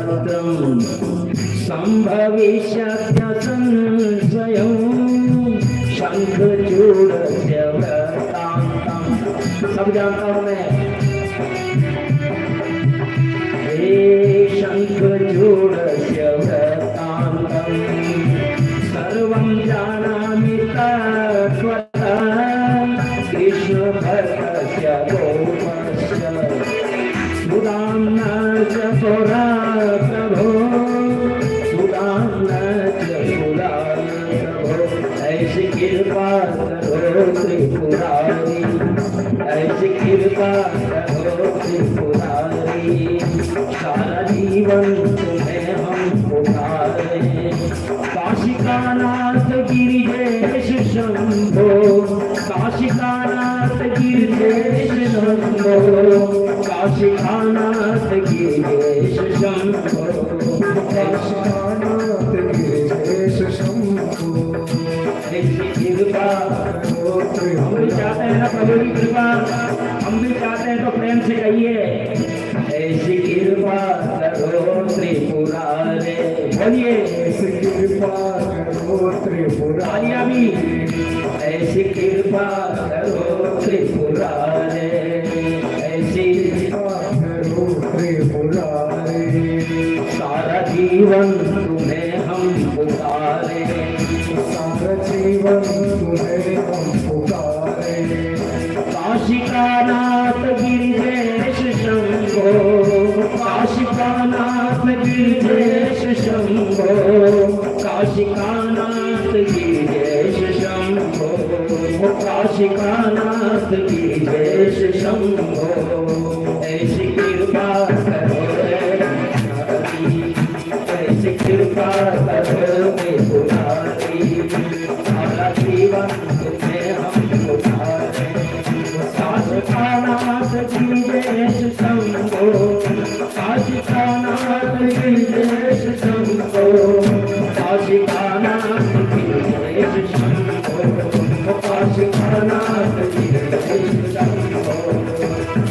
भद्रं संभविष्यत्य संशयो शंखचूडस्य वृत्तान्तं। सब जानता हूँ मैं। हे शंखचूडस्य वृत्तान्तं सर्वं जानामि तत्त्वतः कृष्णभक्तस्य गोपस्य सुदाम्ना च पुरा प्रभो सुदाम्ना च पुरा प्रभो। ऐसी कृपा करो त्रिपुरारी, ऐसी कृपा करो त्रिपुरारी। सारा जीवन तुम्हें हम पुकारे। काशिकानाथ गिरिजेश शंभो, काशिकानाथ गिरिजेश शंभो, काशिकानाथ गिरिजेश शंभो, काशिकानाथ गिरिजेश शंभो। ऐसी कृपा हम भी चाहते हैं ना प्रभु की कृपा, हम भी चाहते हैं तो प्रेम से कहिए ऐसी कृपा करो त्रिपुरारे। बोलिए ऐसी कृपा करो त्रिपुरारी। भी ऐसी कृपा करो त्रिपुरारे, ऐसी कृपा करो त्रिपुरारे। सारा जीवन तुम्हें हम पुकारे, सारा जीवन तुम्हें हम पुकारे। काशिकानाथ गिरिजेश शंभो, काशिकानाथ गिरिजेश शंभो, काशिकानाथ गिरिजेश शंभो, काशिकानाथ गिरिजेश शंभो। ऐसी कृपा करो ऐसी कृपा करो त्रिपुरारी। सारा जीवन तुम्हें हम पुकारे। काशिकानाथ गिरिजेश शंभो, काशिकानाथ गिरिजेश शंभो, काशिकानाथ गिरिजेश शंभो, काशिकानाथ गिरिजेश शंभो,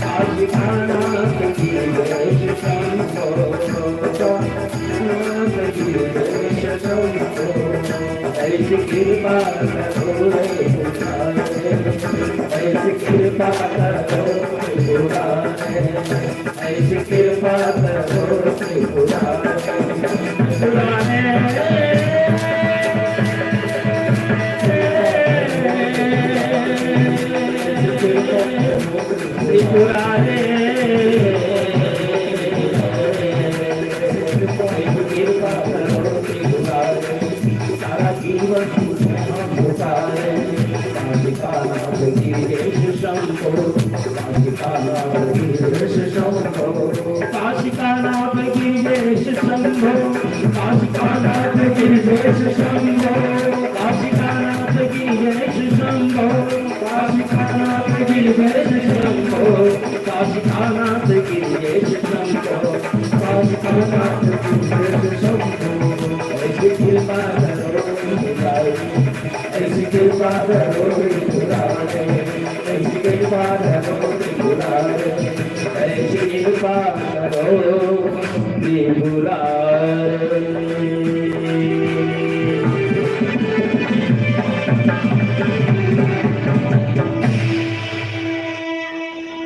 काशिकानाथ गिरिजेश शंभो, काशिकानाथ गिरिजेश शंभो। ऐसी कृपा करो त्रिपुरारे, ऐसी कृपा करो त्रिपुरारे, ऐसी कृपा करो त्रिपुरारे। त्रिपुरारे सारा जीवन हम पुकारे। काशिकानाथ गिरिजेश शंभो, काशिकानाथ गिरिजेश शंभो, काशिकानाथ गिरिजेश शंभो, काशिकानाथ गिरिजेश शंभो, काशिकानाथ गिरिजेश शंभो, काशिकानाथ गिरिजेश शंभो, काशिकानाथ गिरिजेश शंभो, काशिकानाथ गिरिजेश शंभो। ऐसी कृपा करो त्रिपुरारी, ऐसी कृपा करो त्रिपुरारी, ऐसी कृपा करो त्रिपुरारी, ऐसी कृपा करो त्रिपुरारी।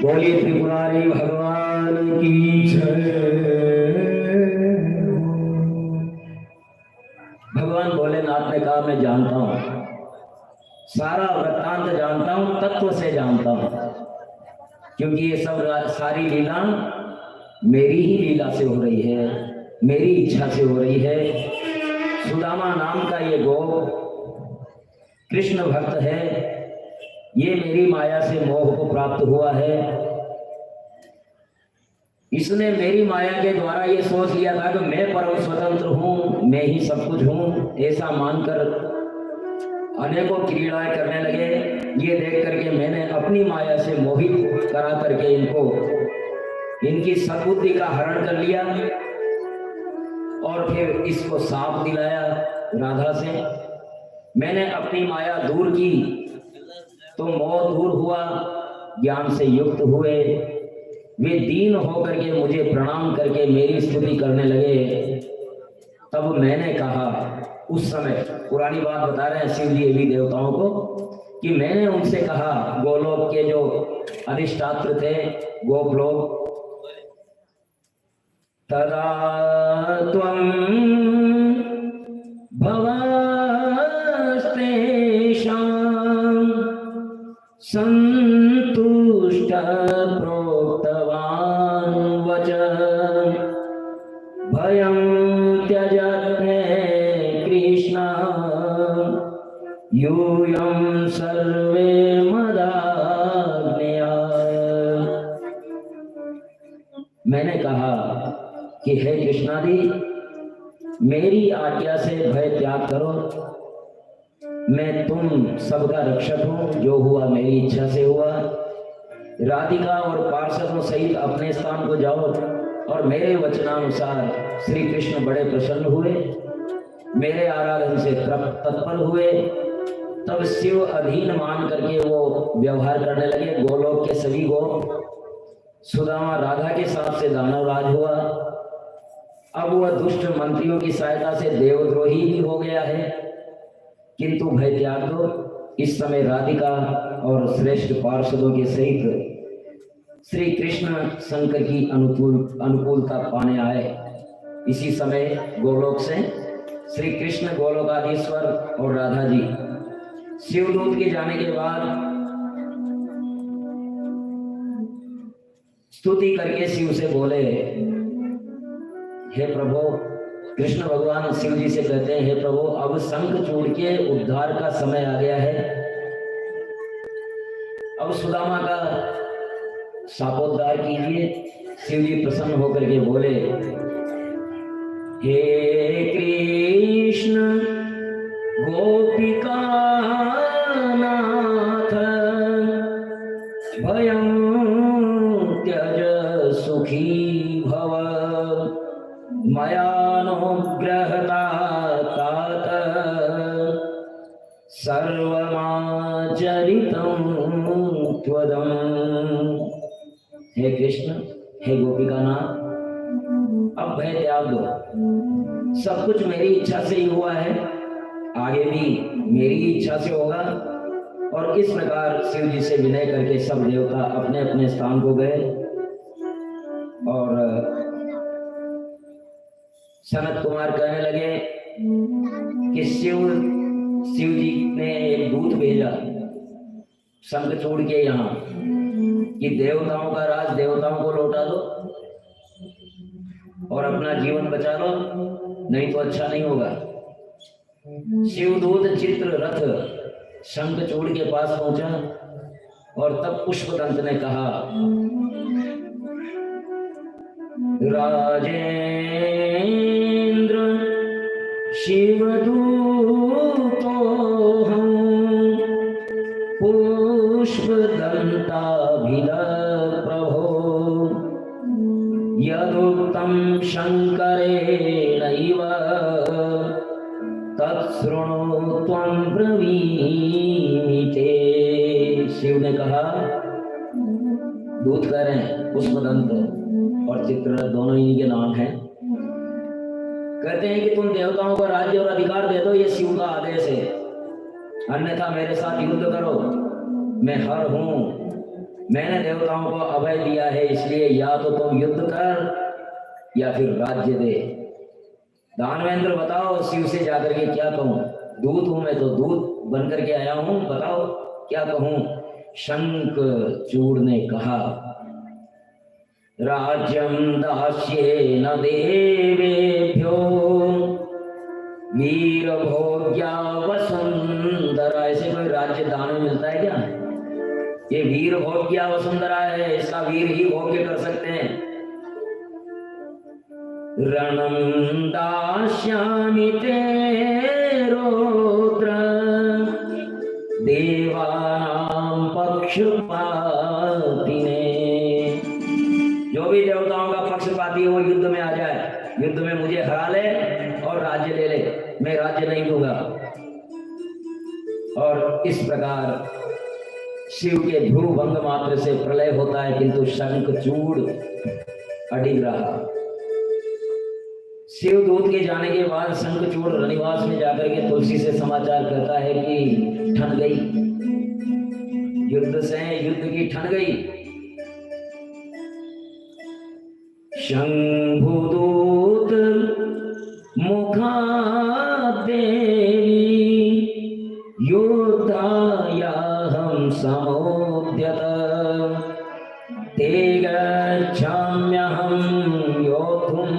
बोलिए त्रिपुरारी भगवान की जय। भगवान भोलेनाथ ने कहा मैं जानता हूं, सारा वृत्तांत जानता हूं, तत्व से जानता हूं, क्योंकि ये सब सारी लीला मेरी ही लीला से हो रही है, मेरी इच्छा से हो रही है। सुदामा नाम का ये गोप कृष्ण भक्त है, ये मेरी माया से मोह को प्राप्त हुआ है। इसने मेरी माया के द्वारा ये सोच लिया था कि मैं परम स्वतंत्र हूँ, मैं ही सब कुछ हूँ, ऐसा मानकर अनेकों क्रीड़ाएं करने लगे। ये देख करके मैंने अपनी माया से मोहित करा करके इनकी सद्बुद्धि का हरण कर लिया और फिर इसको साप दिलाया राधा से। मैंने अपनी माया दूर की तो मोह दूर हुआ, ज्ञान से युक्त हुए, वे दीन होकर के मुझे प्रणाम करके मेरी स्तुति करने लगे। तब मैंने कहा, उस समय पुरानी बात बता रहे हैं शिव जी देवी देवताओं को, कि मैंने उनसे कहा, गोलोक के जो अधिष्ठात्र थे गोप लोग, तदा त्वं भवस्तेषां संतुष्ट प्रोक्तवान् वचः भयं त्यजते कृष्ण यूयं सर्वे मदाज्ञया। मैंने कहा कि हे कृष्णादि, मेरी आज्ञा से भय त्याग करो। मैं तुम सबका रक्षक हूं, जो हुआ मेरी इच्छा से हुआ। राधिका और पार्षदों सहित अपने स्थान को जाओ। और मेरे वचनानुसार श्री कृष्ण बड़े प्रसन्न हुए, मेरे आराधन से तत्पर हुए। तब शिव अधीन मान करके वो व्यवहार करने लगे। गोलोक के सभी गोप, सुदामा राधा के साथ से दानव राज हुआ। अब वह दुष्ट मंत्रियों की सहायता से देवद्रोही भी हो गया है, किंतु भय त्याग दो। इस समय राधिका और श्रेष्ठ पार्षदों के सहित श्री कृष्ण शंकर की अनुकूलता पाने आए। इसी समय गोलोक से श्री कृष्ण गोलोकाधीश्वर और राधा जी शिवदूत के जाने के बाद स्तुति करके शिव से बोले, हे प्रभु। कृष्ण भगवान शिव जी से कहते हैं, हे प्रभु, अब शंखचूड़ के उद्धार का समय आ गया है। अब सुदामा का शापोद्धार कीजिए। शिव जी प्रसन्न होकर के बोले, हे कृष्ण गोपिका नाथ भयं त्यज सुखी भव मयानुग्रहता तात सर्वमाचरितं त्वदम्। हे कृष्ण, हे गोपिकानाथ, अब भय त्याग दो। सब कुछ मेरी इच्छा से ही हुआ है, आगे भी मेरी इच्छा से होगा। और इस प्रकार शिव जी से विनय करके सब देवता अपने अपने स्थान को गए। और सनत कुमार कहने लगे कि शिव जी ने एक दूत भेजा शंखचूड़ के यहाँ कि देवताओं का राज देवताओं को लौटा दो और अपना जीवन बचा लो, नहीं तो अच्छा नहीं होगा। शिवदूत चित्र रथ शंखचूड़ के पास पहुंचा और तब पुष्पदंत ने कहा, राजेंद्र शिवदूतोऽहं पुष्पदंताभिध प्रभो यदुक्तं शंकरेणैव तत्शृणु त्वं ब्रवीमि ते। शिव ने कहा, दूत कह रहे हैं, पुष्पदंत और चित्ररथ दोनों ही के नाम हैं। कहते हैं कि तुम देवताओं को राज्य और अधिकार दे दो, ये शिव का आदेश है, अन्यथा मेरे साथ युद्ध करो। मैं हर हूं, मैंने देवताओं को अभय दिया है, इसलिए या तो तुम युद्ध कर या फिर राज्य दे। दानवेंद्र बताओ, शिव से जाकर के क्या कहूं? दूत हूं मैं, तो दूत बन करके आया हूं, बताओ क्या कहूं? शंखचूड़ ने कहा, राज्यं दास्येन देवेभ्यो वीरभोग्या वसुंधरा। ऐसे कोई राज्य दान में मिलता है क्या? ये वीर भोग्या वसुंधरा है, इसका वीर ही भोग्य कर सकते हैं। रणं दास्यामि ते रुद्र देवानां पक्षपातिने। जो भी देवताओं का पक्षपाती हो, युद्ध में आ जाए, युद्ध में मुझे हरा ले और राज्य ले ले, मैं राज्य नहीं दूंगा। और इस प्रकार शिव के भ्रू भंग मात्र से प्रलय होता है, किंतु शंखचूड़ अडिग रहा। शिव दूत के जाने के बाद शंखचूड़ रनिवास में जाकर के तुलसी से समाचार करता है कि ठन गई, युद्ध से युद्ध की ठन गई। शंभुदूत मुखा देवी युद्धाया हम समुद्यत ते गच्छाम्यहं योद्धुं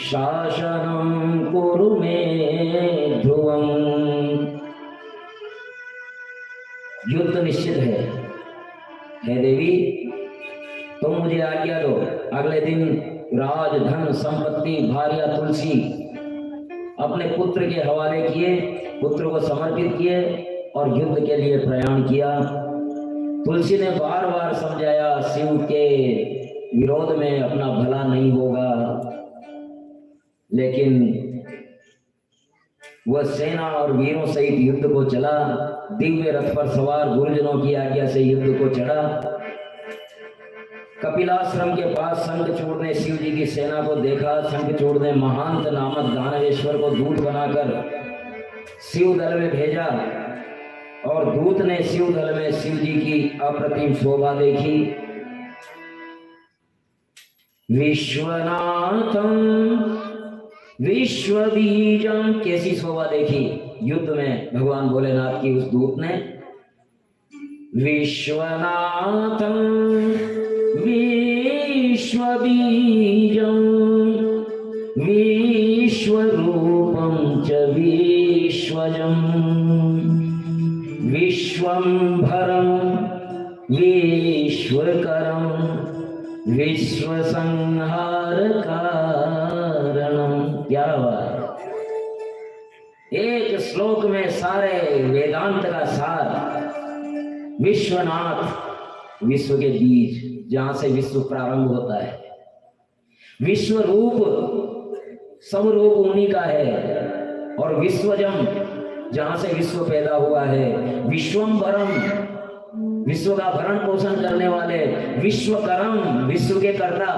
शासनं कुरु मे ध्रुवम्। युद्ध निश्चित है देवी, तुम मुझे आज्ञा दो। अगले दिन राज धन संपत्ति भार्या तुलसी अपने पुत्र के हवाले किए, पुत्र को समर्पित किए और युद्ध के लिए प्रयाण किया। तुलसी ने बार बार समझाया शिव के विरोध में अपना भला नहीं होगा, लेकिन वह सेना और वीरों सहित युद्ध को चला। दिव्य रथ पर सवार गुरुजनों की आज्ञा से युद्ध को चढ़ा। कपिलाश्रम के पास शंखचूड़ ने शिव जी की सेना को देखा। शंखचूड़ ने महांत नामक दानवेश्वर को दूत बनाकर शिव दल में भेजा और दूत ने शिव दल में शिव जी की अप्रतिम शोभा देखी। विश्वनाथम विश्वबीजम, कैसी शोभा देखी युद्ध में भगवान भोलेनाथ की उस दूत ने। विश्वनाथम विश्वबीजम विश्वरूपम च विश्वजम विश्वंभरम विश्वकरम विश्वसंहार कारणम। क्या बात, एक श्लोक में सारे वेदांत का सार। विश्वनाथ, विश्व के बीज, जहां से विश्व प्रारंभ होता है। विश्व रूप, सब रूप उन्हीं का है। और विश्वजम, जहां से विश्व पैदा हुआ है। विश्वंभरम, विश्व का भरण पोषण करने वाले। विश्वकरम, विश्व के कर्ता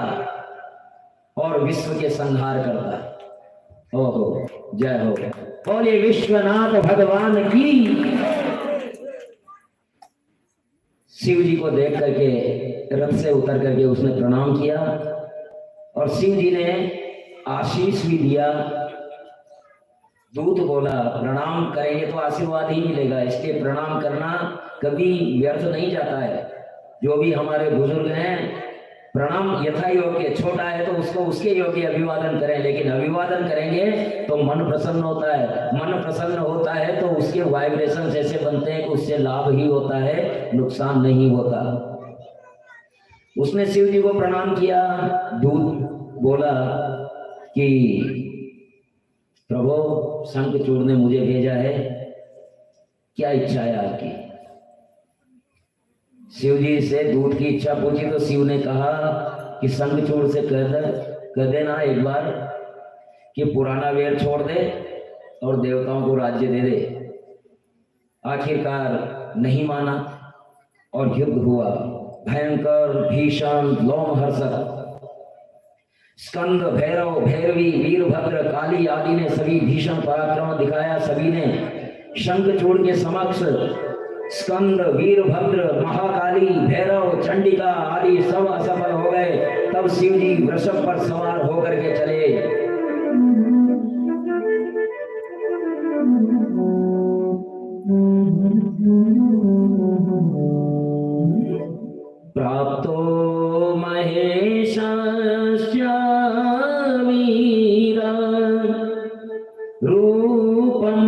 और विश्व के संहार करता। ओहो, जय हो, बोले विश्वनाथ भगवान की। शिव जी को देख करके रथ से उतर करके उसने प्रणाम किया और शिव जी ने आशीष भी दिया। दूत बोला प्रणाम करेंगे तो आशीर्वाद ही मिलेगा, इसलिए प्रणाम करना कभी व्यर्थ नहीं जाता है। जो भी हमारे बुजुर्ग हैं, प्रणाम यथा योग्य, छोटा है तो उसको उसके योग्य अभिवादन करें, लेकिन अभिवादन करेंगे तो मन प्रसन्न होता है। मन प्रसन्न होता है तो उसके वाइब्रेशन ऐसे बनते हैं कि उससे लाभ ही होता है, नुकसान नहीं होता। उसने शिव जी को प्रणाम किया। दूत बोला कि प्रभु, शंखचूड़ ने मुझे भेजा है, क्या इच्छा है आपकी? शिव जी से दूत की इच्छा पूछी तो शिव ने कहा कि शंखचूड़ से कह देना एक बार कि पुराना वेर छोड़ दे और देवताओं को राज्य दे दे। आखिरकार नहीं माना और युद्ध हुआ, भयंकर, भीषण, लोमहर्षक। स्कंद, भैरव, भैरवी, वीरभद्र, काली आदि ने सभी भीषण पराक्रम दिखाया। सभी ने शंखचूड़ के समक्ष स्कंद, वीरभद्र, महाकाली, भैरव, चंडिका आदि सब असफल हो गए। तब शिव जी वृषभ पर सवार होकर के चले। प्राप्तो महेशस्य वीरा रूपं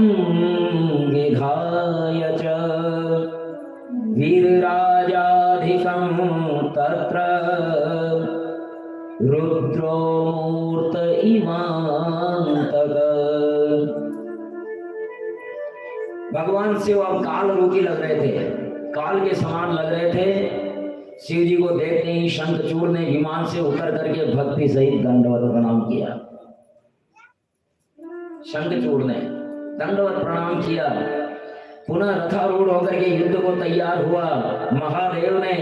विधाय च वीरराजाधिकं तत्र रुद्रो मूर्त इवान्तक। भगवान शिव अब काल रूपी लग रहे थे, काल के समान लग रहे थे। शिव जी को देखते ही शंखचूड़ ने विमान से उतर करके भक्ति सहित दंडवत प्रणाम किया। शंखचूड़ ने दंडवत प्रणाम किया। पुनः रथारूढ़ होकर के युद्ध को तैयार हुआ। महादेव ने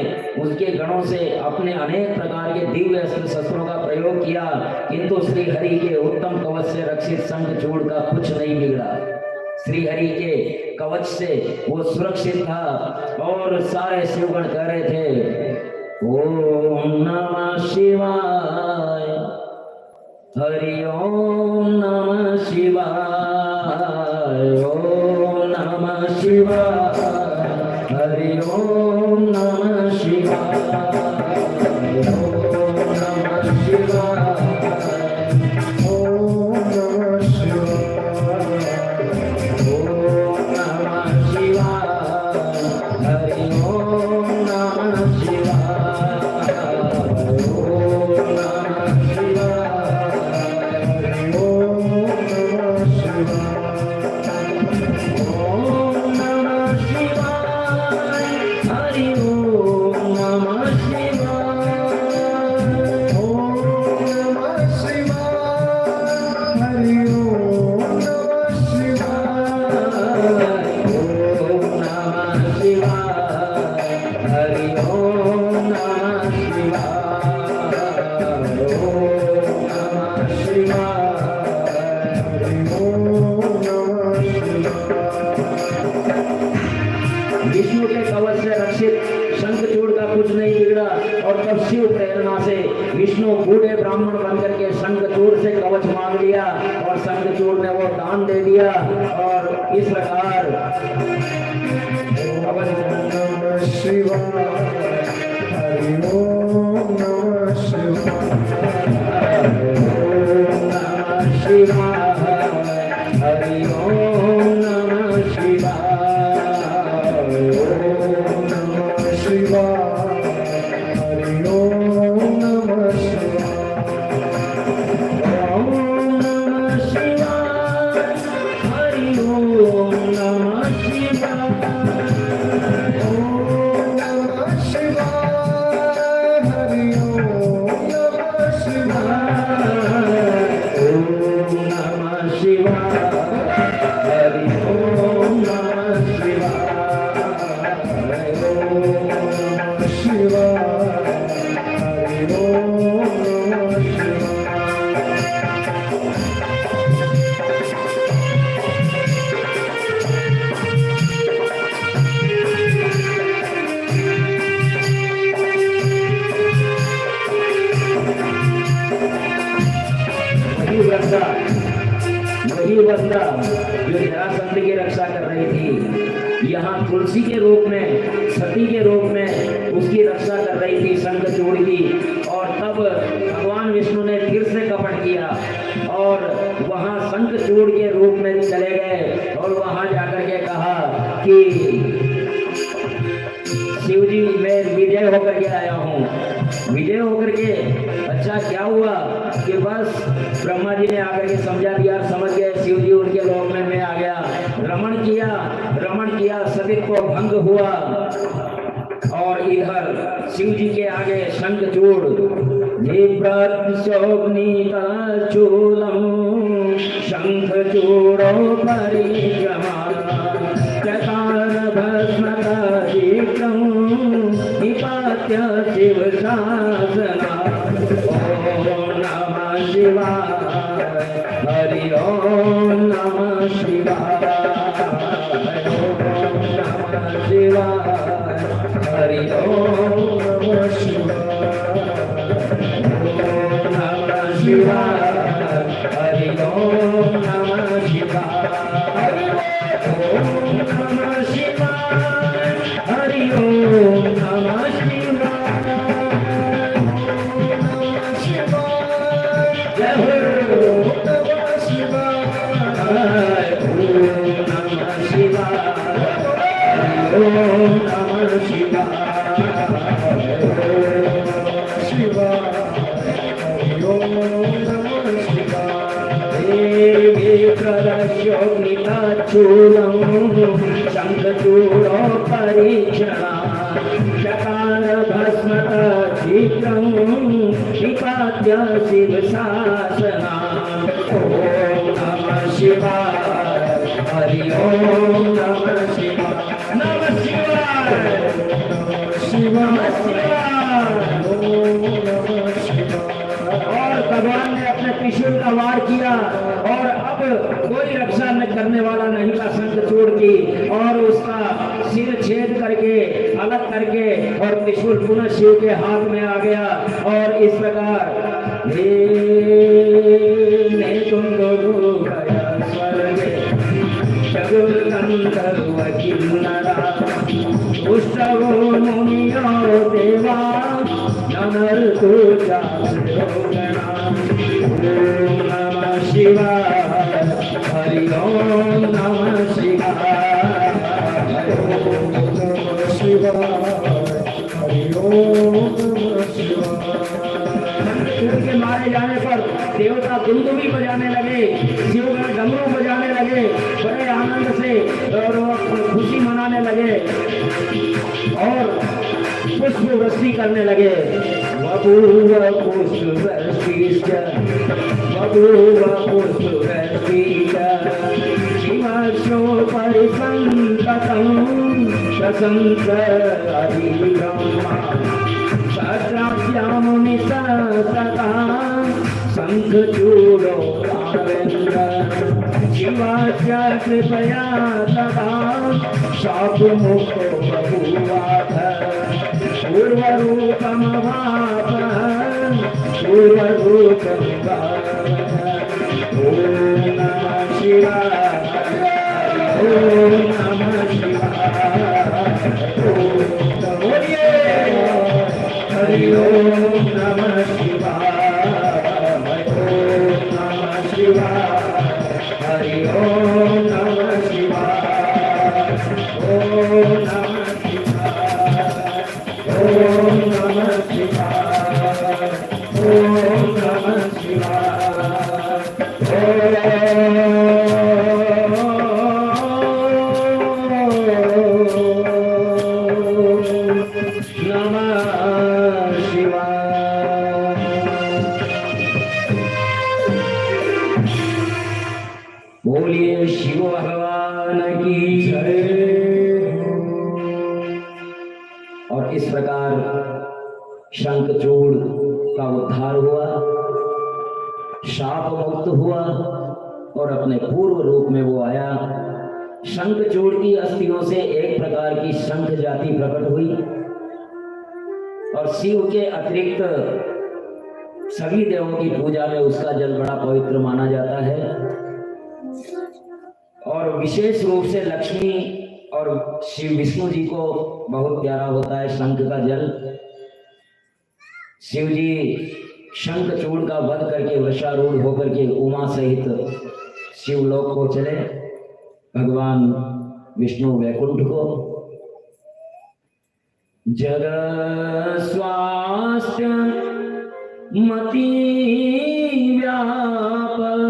उसके गणों से अपने अनेक प्रकार के दिव्य अस्त्र शस्त्रों का प्रयोग किया, किंतु श्री हरि के उत्तम कवच से रक्षित शंखचूड़ का कुछ नहीं बिगड़ा। श्री हरि के कवच से वो सुरक्षित था और सारे शिवगण कह रहे थे ओम नमः शिवाय, हरि ओम नमः शिवाय, ओम नमः शिवाय, हरि ओम नमः शिवाय, ओम नमः शिवाय, ओम नमः शिवाय, ओम नमः शिवाय, हरि ओम नमः शिवाय, ओम नमः शिवाय, हरि ओम नमः शिवाय, ओम नमः शिवाय, हरि ओम नमः शिवाय, ओम नमः शिवाय, हरि ओम नमः शिवाय, ओम नमः शिवाय, हरि ओम नमः शिवाय। विष्णु के कवच से रक्षित शंखचूड़ का कुछ नहीं बिगड़ा और तब शिव प्रेरणा से विष्णु बूढ़े ब्राह्मण बनकर के शंखचूड़ से कवच मांग लिया और शंखचूड़ ने वो दान दे दिया और इस प्रकार कवच नमः शिवाय, हरि ओम नमः शिवाय, ओम नमः शिवाय, हरि ओम नमः शिवाय, ओम नमः शिवाय, हरि ओम नमः शिवाय, ओम नमः शिवाय, हरि ओम नमः शिवाय, ओम नमः शिवाय, हरि ओम नमः शिवाय, ओम नमः शिवाय, हरि ओम नमः वही वृंदा जो जरासंध की रक्षा कर रही थी, यहाँ तुलसी के रूप में, सती के रूप में उसकी रक्षा कर रही थी शंखचूड़ की। और तब भगवान विष्णु ने फिर से कपट किया और वहाँ शंखचूड़ के रूप में चले गए और वहाँ जाकर के कहा कि शिव जी मैं विजय होकर के आया हूँ। विजय होकर के अच्छा क्या हुआ कि बस ब्रह्मा जी ने आकर के समझा दिया, समझ गए शिव जी उनके लोक में मैं आ गया। रमण किया सतित्व भंग हुआ और इधर शिव जी के आगे शंखचूड़ शंखचूड़ो निपात्य शिव शासना। ओम नमः शिवाय, हरि ओम नमः शिवाय, ओम नमः शिवाय, हरि ओम नमः शिवाय, ओम नमः शिवाय, हरि ओम नमः शिवाय, ओम नमः शिवाय, हरि ओम नमः शिवाय, जय हो नमः शिवाय, ओम नमः शिवाय, ओम नमः शिवाय, ओम नमः शोभिताचूरं शंखचूड़ो परीक्षणा चकार भस्मता शीघ्रं निपात्य शिव शासना। ओम नमः शिवाय, हरि ओम नमः शिवाय। और भगवान ने अपने त्रिशूल का वार किया और अब कोई रक्षा न करने वाला नहीं था शंखचूड़ की, और उसका सिर छेद करके अलग करके और त्रिशूल पुनः शिव के हाथ में आ गया। और इस प्रकार तुम देवा नमर नमः शिवाय हरि ओम नमः शिवाय हरि ओम नमः शिवाय। के मारे जाने पर देवता दुंदुभी बजाने लगे, शिवगण डमरू बजाने लगे, बड़े आनंद से और खुशी मनाने लगे और पुष्प वृष्टि करने लगे। बबूवा पुष्प वृष्टि शिवाशो परिसंततं प्रशंस अधिब्रह्मा सत्रास्यामुनि सतता शंखचूडो रावेन्द्र शिवास्य कृपया तदा शापमुक्तो बभूवाथ पूर्वरूपमवाप ओम नमः शिवाय ओम नमः शिवाय बोलिए हरि ओम नमः शिवाय ओम नमः शिवाय हरि ओम नमः शिवाय ओम नमः शिवाय ओम नमः शिवाय ओम नमः बोलिए शिव भगवान की जय। और इस प्रकार शंखचूड़ का उद्धार हुआ, शाप मुक्त हुआ और अपने पूर्व रूप में वो आया। शंखचूड़ की अस्थियों से एक प्रकार की शंख जाति प्रकट हुई और शिव के अतिरिक्त सभी देवों की पूजा में उसका जल बड़ा पवित्र माना जाता है। और विशेष रूप से लक्ष्मी और शिव विष्णु जी को बहुत प्यारा होता है शंख का जल। शिव जी शंखचूड़ का वध करके वृषारूढ़ होकर के उमा सहित शिवलोक को चले, भगवान विष्णु वैकुंठ को। जग स्वास्थ्य मति व्यापक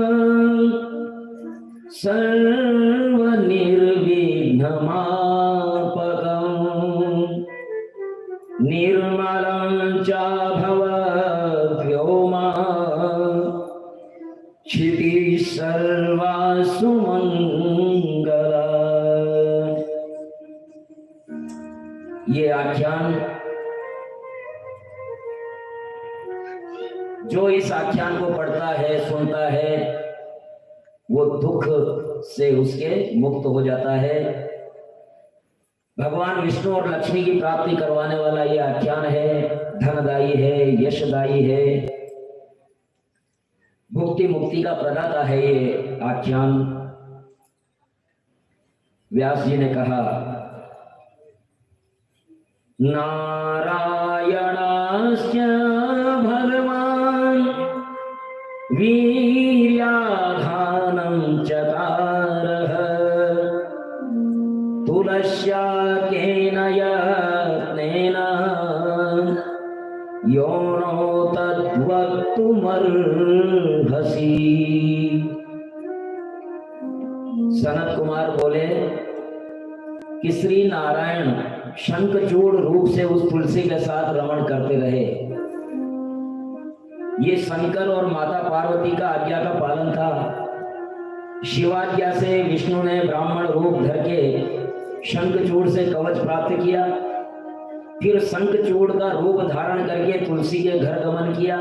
सर्व निर्विघ्नमापकम् निर्मलं च भवद्व्योमा क्षितिः सर्वासु मंगला। ये आख्यान, जो इस आख्यान को पढ़ता है सुनता है वो दुख से उसके मुक्त हो जाता है। भगवान विष्णु और लक्ष्मी की प्राप्ति करवाने वाला ये आख्यान है, धनदायी है, यशदायी है, भुक्ति मुक्ति का प्रदाता है ये आख्यान। व्यास जी ने कहा, नारायणास्य भगवान वीर्याधानं चकारः तुलस्याकेन यत्नेन योनो तद्वक्तुमर्हसि। सनत कुमार बोले कि श्री नारायण शंखचूड़ रूप से उस तुलसी के साथ रमण करते रहे। ये शंकर और माता पार्वती का आज्ञा का पालन था। शिवाज्ञा से विष्णु ने ब्राह्मण रूप धर के शंखचूड़ से कवच प्राप्त किया फिर शंखचूड़ का रूप धारण करके तुलसी के घर गमन किया।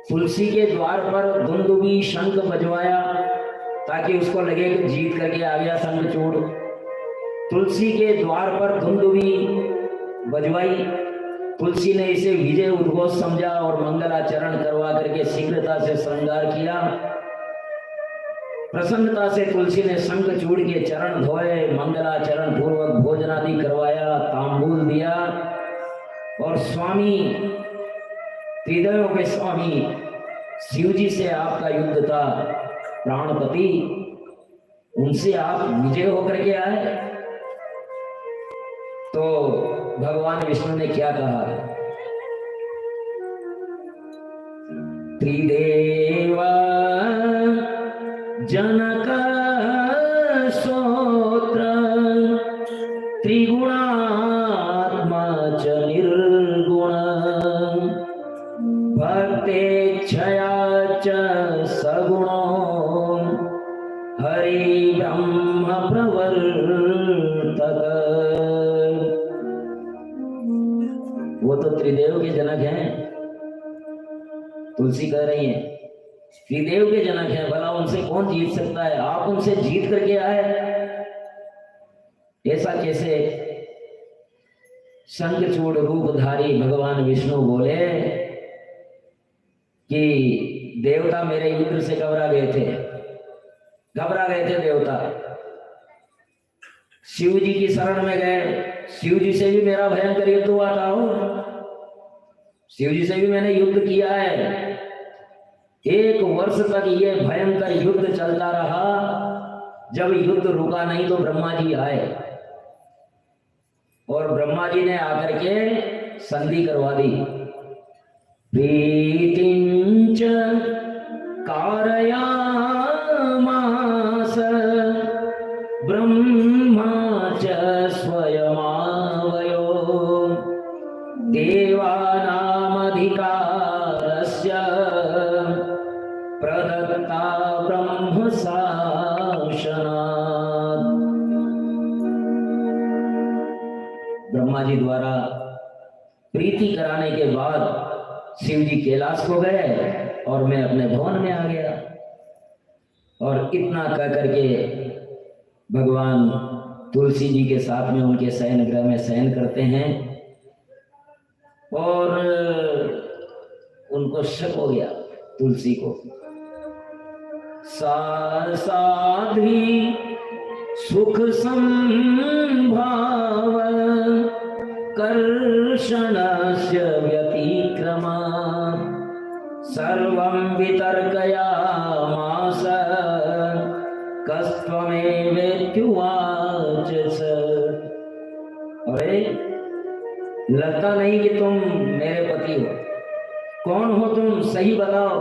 तुलसी के द्वार पर दुंदुभी शंख बजवाया ताकि उसको लगे कि जीत करके आ गया शंखचूड़। तुलसी के द्वार पर दुंदुभी बजवाई। तुलसी ने इसे विजय उद्घोष समझा और मंगलाचरण करवा करके शीघ्रता से श्रृंगार किया। प्रसन्नता से तुलसी ने शंखचूड़ के चरण धोए, मंगलाचरण पूर्वक भोजन आदि करवाया, तांबूल दिया और स्वामी, हृदयों के स्वामी शिव जी से आपका युद्ध था, प्राणपति, उनसे आप विजय होकर के आए। तो भगवान विष्णु ने क्या कहा? त्रिदेवा जनक स्तोत्र त्रिगुणात्मा च निर्गुण भक्तेच्छया च सगुणो हरि ब्रह्म प्रवर्तक। वो तो त्रिदेव के जनक हैं, तुलसी कह रही है त्रिदेव के जनक हैं, भला उनसे कौन जीत सकता है? आप उनसे जीत करके आए, ऐसा कैसे? शंखचूड़ रूपधारी भगवान विष्णु बोले कि देवता मेरे युद्ध से घबरा गए थे देवता, शिव जी की शरण में गए। शिव जी से भी मेरा भयंकर युद्ध हुआ था, शिव जी से भी मैंने युद्ध किया है। 1 वर्ष तक ये भयंकर युद्ध चलता रहा। जब युद्ध रुका नहीं तो ब्रह्मा जी आए और ब्रह्मा जी ने आकर के संधि करवा दी। प्रीतिंच कारयामास ब्रह्मा च स्वयमावयो देवानामधिकारस्य प्रदत्ता ब्रह्म शासनात्। ब्रह्मा जी द्वारा प्रीति कराने के बाद शिव जी कैलाश को गए और मैं अपने भवन में आ गया। और इतना कह करके भगवान तुलसी जी के साथ में उनके शयन गृह में शयन करते हैं और उनको शक हो गया तुलसी को। साध्वी सुख संभाव कर्षणस्य व्यतिक्रमा सर्वं वितर्कयामास कस्त्वमेवेत्युवाच स। अरे लगता नहीं कि तुम मेरे पति हो, कौन हो तुम? सही बताओ।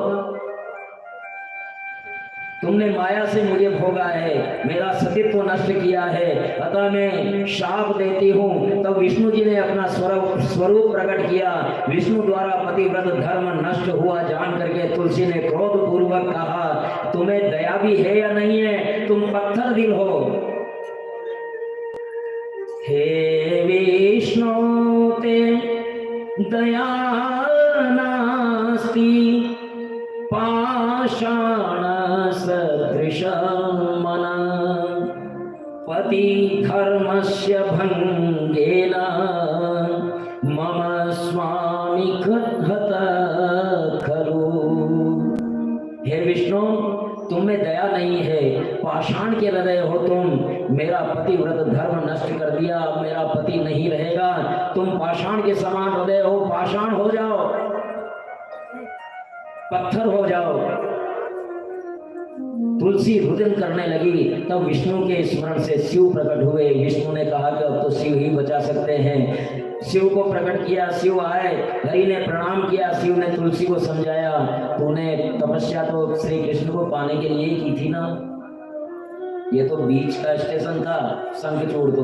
तुमने माया से मुझे भोगा है, मेरा सतीत्व नष्ट किया है, अतः मैं शाप देती हूँ। तब विष्णु जी ने अपना स्वरूप प्रकट किया। विष्णु द्वारा पतिव्रत धर्म नष्ट हुआ जान करके तुलसी ने क्रोध पूर्वक कहा, तुम्हें दया भी है या नहीं है? तुम पत्थर दिल हो। हे विष्णु ते दया नास्ति पाषाण सदृशं मन पति धर्मस्य भंगेन मम स्वामी हत खलु। हे विष्णु, तुम में दया नहीं है, पाषाण के हृदय हो तुम। मेरा पतिव्रत धर्म नष्ट कर दिया, अब मेरा पति नहीं रहेगा। तुम पाषाण के समान हृदय हो, पाषाण हो जाओ, पत्थर हो जाओ। तुलसी रुदन करने लगी। तब विष्णु के स्मरण से शिव प्रकट हुए। विष्णु ने कहा कि अब तो शिव ही बचा सकते हैं। शिव को प्रकट किया, शिव आए, हरि ने प्रणाम किया। शिव ने तुलसी को समझाया, तूने तपस्या तो श्री कृष्ण को पाने के लिए की थी ना, ये तो बीच का स्टेशन था शंखचूड़ तो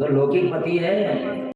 लौकिक पति है।